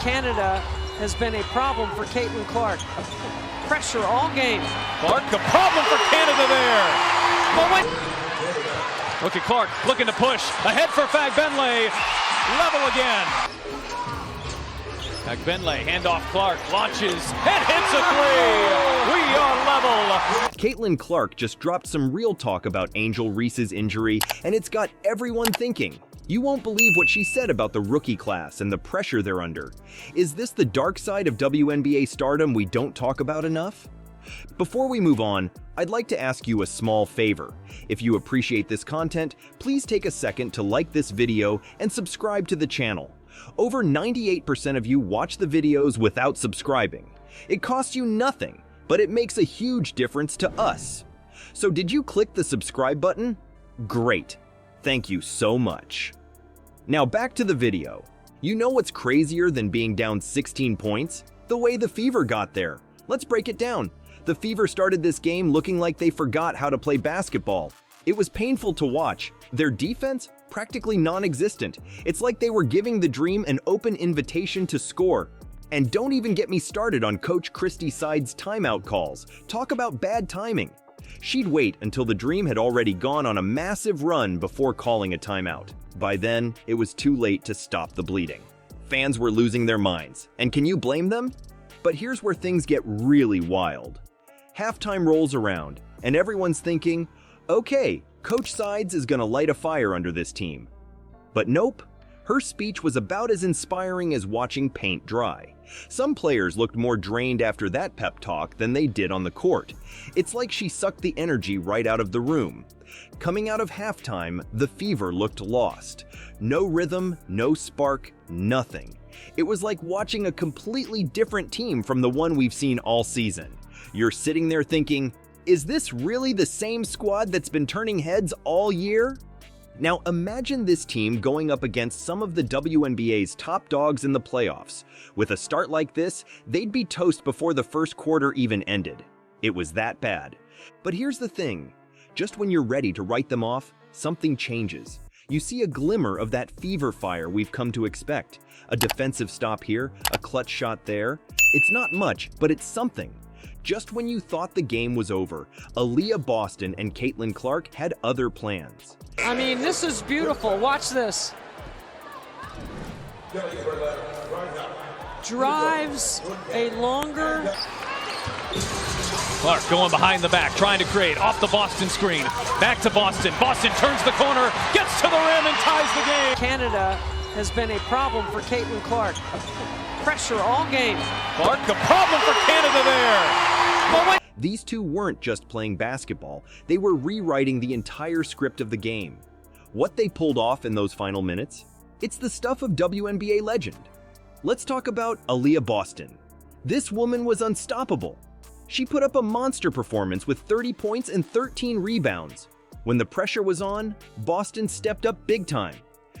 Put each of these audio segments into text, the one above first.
Canada has been a problem for Caitlin Clark. Pressure all game. Clark, a problem for Canada there. But wait. Look at Clark looking to push. Ahead for Fagbenle. Level again. Fagbenle, handoff Clark, launches and hits a three. We are level. Caitlin Clark just dropped some real talk about Angel Reese's injury, and it's got everyone thinking. You won't believe what she said about the rookie class and the pressure they're under. Is this the dark side of WNBA stardom we don't talk about enough? Before we move on, I'd like to ask you a small favor. If you appreciate this content, please take a second to like this video and subscribe to the channel. Over 98% of you watch the videos without subscribing. It costs you nothing, but it makes a huge difference to us. So did you click the subscribe button? Great. Thank you so much. Now back to the video. You know what's crazier than being down 16 points? The way the Fever got there. Let's break it down. The Fever started this game looking like they forgot how to play basketball. It was painful to watch. Their defense? Practically non-existent. It's like they were giving the Dream an open invitation to score. And don't even get me started on Coach Christy Side's timeout calls. Talk about bad timing. She'd wait until the Dream had already gone on a massive run before calling a timeout. By then, it was too late to stop the bleeding. Fans were losing their minds, and can you blame them? But here's where things get really wild. Halftime rolls around, and everyone's thinking, okay, Coach Sides is gonna light a fire under this team. But nope, her speech was about as inspiring as watching paint dry. Some players looked more drained after that pep talk than they did on the court. It's like she sucked the energy right out of the room. Coming out of halftime, the Fever looked lost. No rhythm, no spark, nothing. It was like watching a completely different team from the one we've seen all season. You're sitting there thinking, is this really the same squad that's been turning heads all year? Now imagine this team going up against some of the WNBA's top dogs in the playoffs. With a start like this, they'd be toast before the first quarter even ended. It was that bad. But here's the thing. Just when you're ready to write them off, something changes. You see a glimmer of that Fever fire we've come to expect. A defensive stop here, a clutch shot there. It's not much, but it's something. Just when you thought the game was over, Aaliyah Boston and Caitlin Clark had other plans. I mean, this is beautiful. Watch this. Drives a longer. Clark going behind the back, trying to create off the Boston screen. Back to Boston. Boston turns the corner, gets to the rim, and ties the game. Canada has been a problem for Caitlin Clark. Pressure all game. Clark, a problem for Canada there. But wait. These two weren't just playing basketball, they were rewriting the entire script of the game. What they pulled off in those final minutes? It's the stuff of WNBA legend. Let's talk about Aaliyah Boston. This woman was unstoppable. She put up a monster performance with 30 points and 13 rebounds. When the pressure was on, Boston stepped up big time.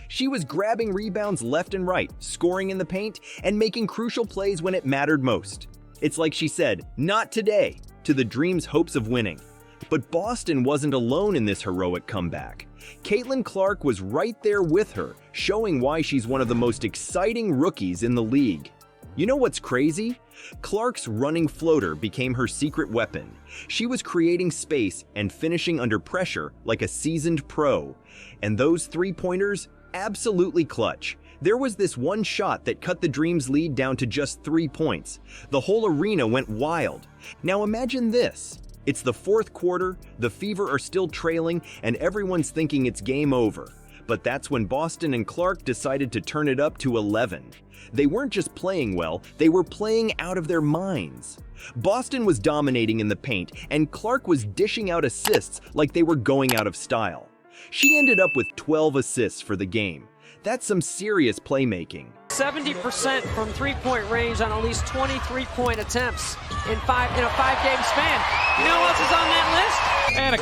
She was grabbing rebounds left and right, scoring in the paint, and making crucial plays when it mattered most. It's like she said, "Not today," to the Dream's hopes of winning. But Boston wasn't alone in this heroic comeback. Caitlin Clark was right there with her, showing why she's one of the most exciting rookies in the league. You know what's crazy? Clark's running floater became her secret weapon. She was creating space and finishing under pressure like a seasoned pro. And those three-pointers? Absolutely clutch. There was this one shot that cut the Dream's lead down to just 3 points. The whole arena went wild. Now imagine this. It's the fourth quarter, the Fever are still trailing, and everyone's thinking it's game over. But that's when Boston and Clark decided to turn it up to 11. They weren't just playing well, they were playing out of their minds. Boston was dominating in the paint, and Clark was dishing out assists like they were going out of style. She ended up with 12 assists for the game. That's some serious playmaking. 70% from three-point range on at least 20 three-point attempts in a five-game span. You know who else is on that list? And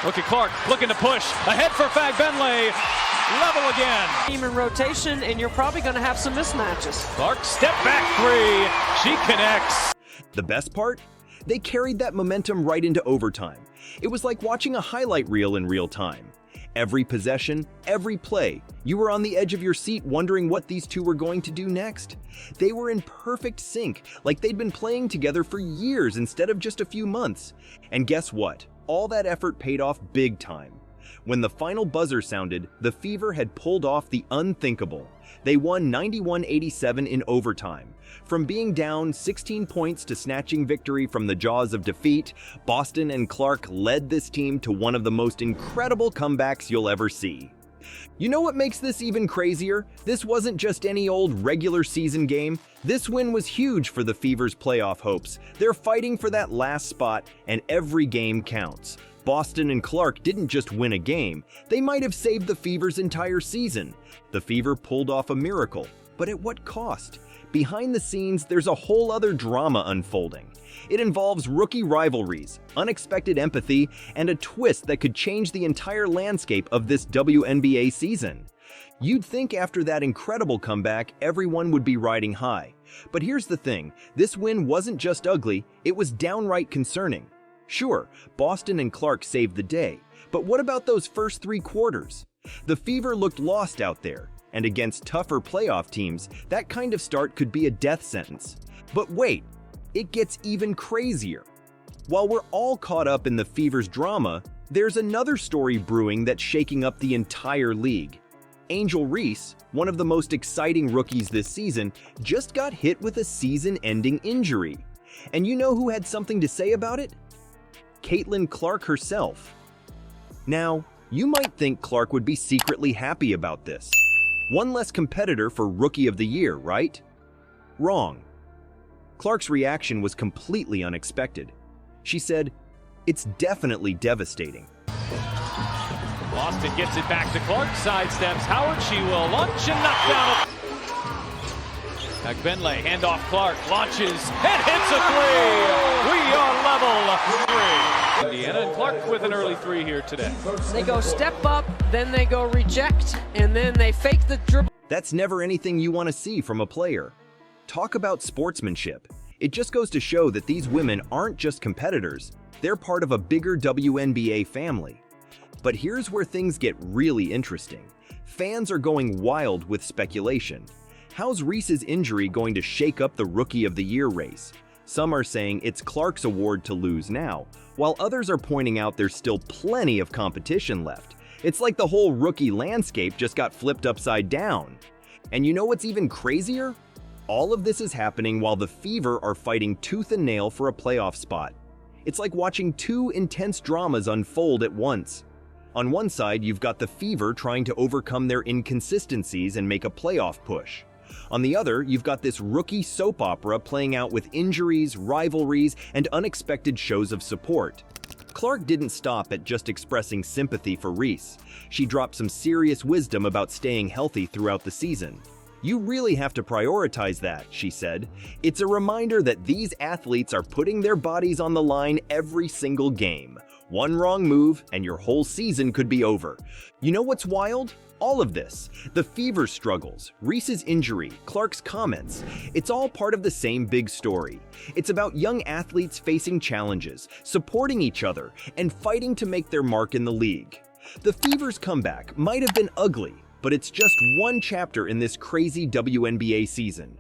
look at Clark looking to push. Ahead for Fagbenle. Level again. Team in rotation, and you're probably going to have some mismatches. Clark, step back three. She connects. The best part? They carried that momentum right into overtime. It was like watching a highlight reel in real time. Every possession, every play, you were on the edge of your seat wondering what these two were going to do next. They were in perfect sync, like they'd been playing together for years instead of just a few months. And guess what? All that effort paid off big time. When the final buzzer sounded, the Fever had pulled off the unthinkable. They won 91-87 in overtime. From being down 16 points to snatching victory from the jaws of defeat, Boston and Clark led this team to one of the most incredible comebacks you'll ever see. You know what makes this even crazier? This wasn't just any old regular season game. This win was huge for the Fever's playoff hopes. They're fighting for that last spot, and every game counts. Boston and Clark didn't just win a game, they might have saved the Fever's entire season. The Fever pulled off a miracle, but at what cost? Behind the scenes, there's a whole other drama unfolding. It involves rookie rivalries, unexpected empathy, and a twist that could change the entire landscape of this WNBA season. You'd think after that incredible comeback, everyone would be riding high. But here's the thing, this win wasn't just ugly, it was downright concerning. Sure, Boston and Clark saved the day, but what about those first 3 quarters? The Fever looked lost out there, and against tougher playoff teams, that kind of start could be a death sentence. But wait, it gets even crazier. While we're all caught up in the Fever's drama, there's another story brewing that's shaking up the entire league. Angel Reese, one of the most exciting rookies this season, just got hit with a season-ending injury. And you know who had something to say about it? Caitlin Clark herself. Now, you might think Clark would be secretly happy about this. One less competitor for Rookie of the Year, right? Wrong. Clark's reaction was completely unexpected. She said, "It's definitely devastating." Boston gets it back to Clark, sidesteps Howard, she will launch and knock down. Benley, handoff Clark, launches and hits a 3. We are level 3. Indiana and Clark with an early 3 here today. They go step up, then they go reject, and then they fake the dribble. That's never anything you want to see from a player. Talk about sportsmanship. It just goes to show that these women aren't just competitors, they're part of a bigger WNBA family. But here's where things get really interesting. Fans are going wild with speculation. How's Reese's injury going to shake up the Rookie of the Year race? Some are saying it's Clark's award to lose now, while others are pointing out there's still plenty of competition left. It's like the whole rookie landscape just got flipped upside down. And you know what's even crazier? All of this is happening while the Fever are fighting tooth and nail for a playoff spot. It's like watching 2 intense dramas unfold at once. On one side, you've got the Fever trying to overcome their inconsistencies and make a playoff push. On the other, you've got this rookie soap opera playing out with injuries, rivalries, and unexpected shows of support. Clark didn't stop at just expressing sympathy for Reese. She dropped some serious wisdom about staying healthy throughout the season. "You really have to prioritize that," she said. "It's a reminder that these athletes are putting their bodies on the line every single game. One wrong move, and your whole season could be over." You know what's wild? All of this, the Fever's struggles, Reese's injury, Clark's comments, it's all part of the same big story. It's about young athletes facing challenges, supporting each other, and fighting to make their mark in the league. The Fever's comeback might have been ugly, but it's just one chapter in this crazy WNBA season.